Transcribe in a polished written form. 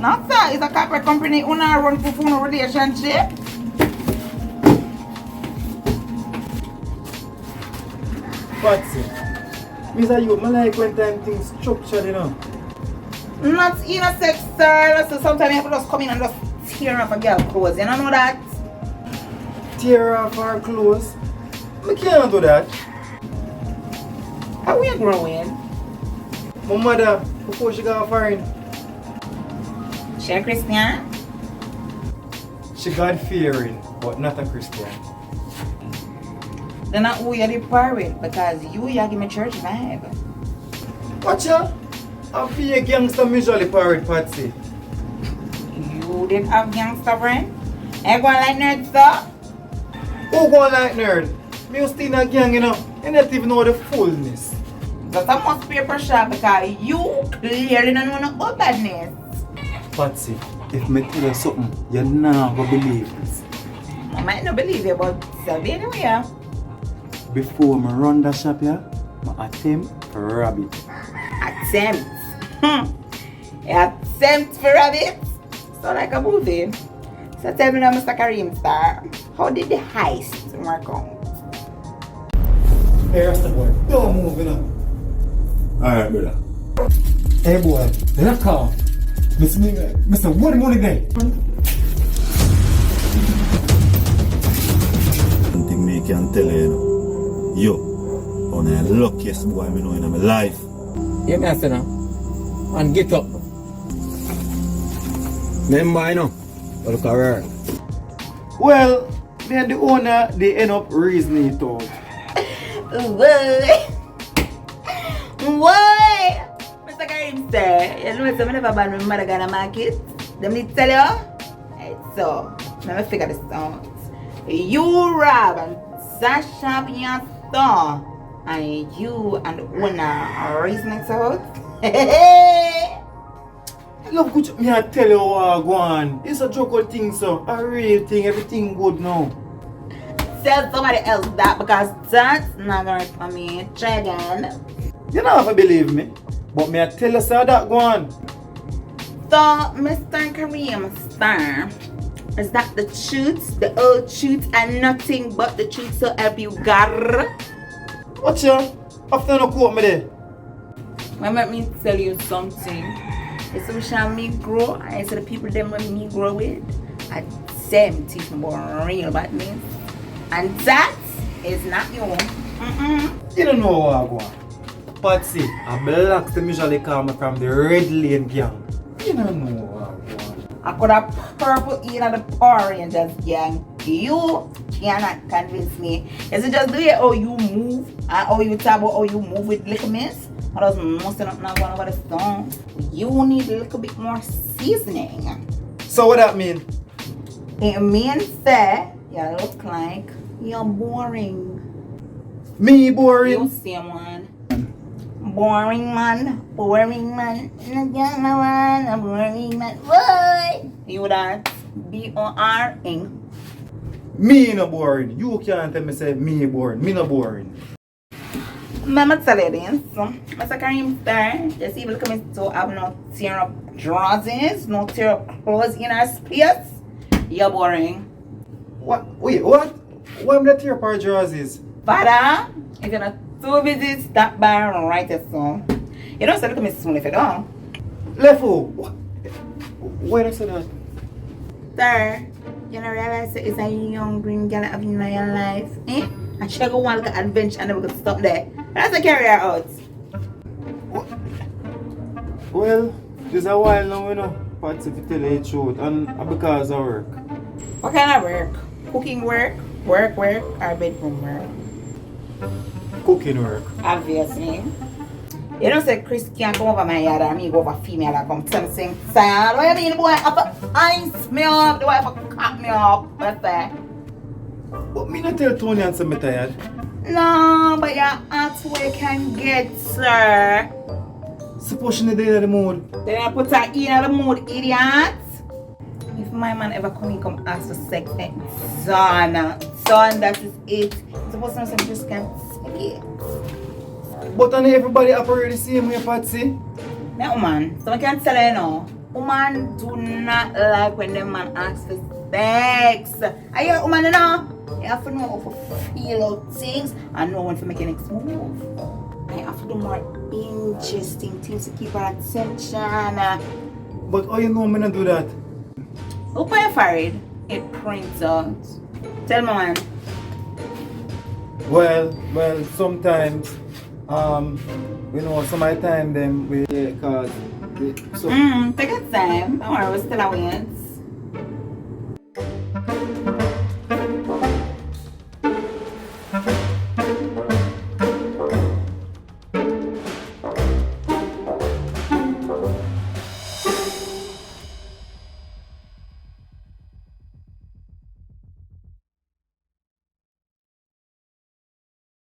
No, sir. It's a corporate company. Who not run for phone relationship. Patsy, Mr. You, I like when time things structured, you know. Not in a sex, sir. So sometimes you have to just come in and just tear off a girl clothes. You don't know that? Tear off her clothes? I can't do that. How are you growing? My mother, before she got foreign, She a Christian? she got fearing, but not a Christian. Then not who you the pirate because you give me church vibe. Watch ya? I be a gangster usually pirate, Patsy. You did have gangster friend? Ain't going like nerd stuff? Who go like nerd? Me still in a gang, you know. You don't even know the fullness. That's a must paper shop because you clearly don't know about badness. Patsy, if me tell you something, you're not gonna believe this. I might not believe you, but so be anyway. Before I run the shop here, I attempt to rob it. Attempt. Attempt for rabbits? So like a movie. So tell me now, Mr. Kareem Star, how did the heist work out? Hey, Rasta boy, don't move, you know. Alright, brother. Hey boy, let come. Mr. What money there? One thing me can tell you, yo, on the luckiest boy I know in my life. Yeah, me I say now. And get up. Remember, you know, look at her. Well, me and the owner, they end up reasoning it out. Why? Mr. Karim Star, you know something never ban my mother gonna market? Them need to tell you? Right, so, let me figure this out. You rob and sash up in your store and you and the owner are reasoning it out? Love good, me I tell you what go on. It's a joke thing, so a real thing, everything good now. Tell somebody else that because that's not gonna work for me. Try again. You don't have to believe me, but me I tell you so that go on. So, Mr. Kareem Star, is that the truth, the old truth, and nothing but the truth? So help you God. Watch ya, after no quote me there. Let me tell you something. It's some shall me grow. I say the people them when me grow with, I them teach me about real badness, and that is not you. You don't know what I go on. Patsy, a black them usually call me from the Red Lane gang. You don't know what I go on. I could have purple in the Power Rangers gang. You cannot convince me. Is it just the way how you move and how you talk about how you move with little miss? I was mostly not going over the stone. You need a little bit more seasoning. So what that mean? It means that you look like you're boring. Me boring? You see one. Boring man. Boring man. A boring man. What? You that? B-O-R-ing. Me no boring. You can't tell me say me boring. Me no boring. Mama tell you this. Mr. Kareem Star, just even coming to have no tear up drawers, no tear up clothes in our space. You're boring. What? Wait, what? Why am I tear apart jerseys? Father, if you're not too busy, stop by and write a song. You don't say look at me soon if you don't. Left who? What? Why don't you say that? Sir, you don't realize that it's a young green girl having in your life, eh? And she go want to adventure and never gonna stop there. That's a career out. Well, there's a while now, you know, Patsy, to tell you the truth, and because of work. What kind of work? Cooking work, or bedroom work? Cooking work. Obviously. You don't say Chris can't come over my yard and me go over female and come tell me saying, "Sir, what do you mean the boy have to ice me up, the boy have to cut me up?" What's that? But me not tell Tony and say me tired. No, but your ask where you can get, sir. Suppose she not there in the mood. Then I put her in the mood, idiot. If my man ever come ask for sex, then son, that is it. Suppose to say just can't say it. But not everybody operate the same way, Patsy. No man, so I can't tell you now. Woman do not like when them man ask for sex. I hear woman, you know, you have to know how to feel out things and know when to make your next move. I have to do more interesting things to keep her attention. But how you know me not do that? Look why you're worried. It prints out. Tell me, man. Well, sometimes, you know, some of the time them we cause so Take your time. Don't worry, we're still away.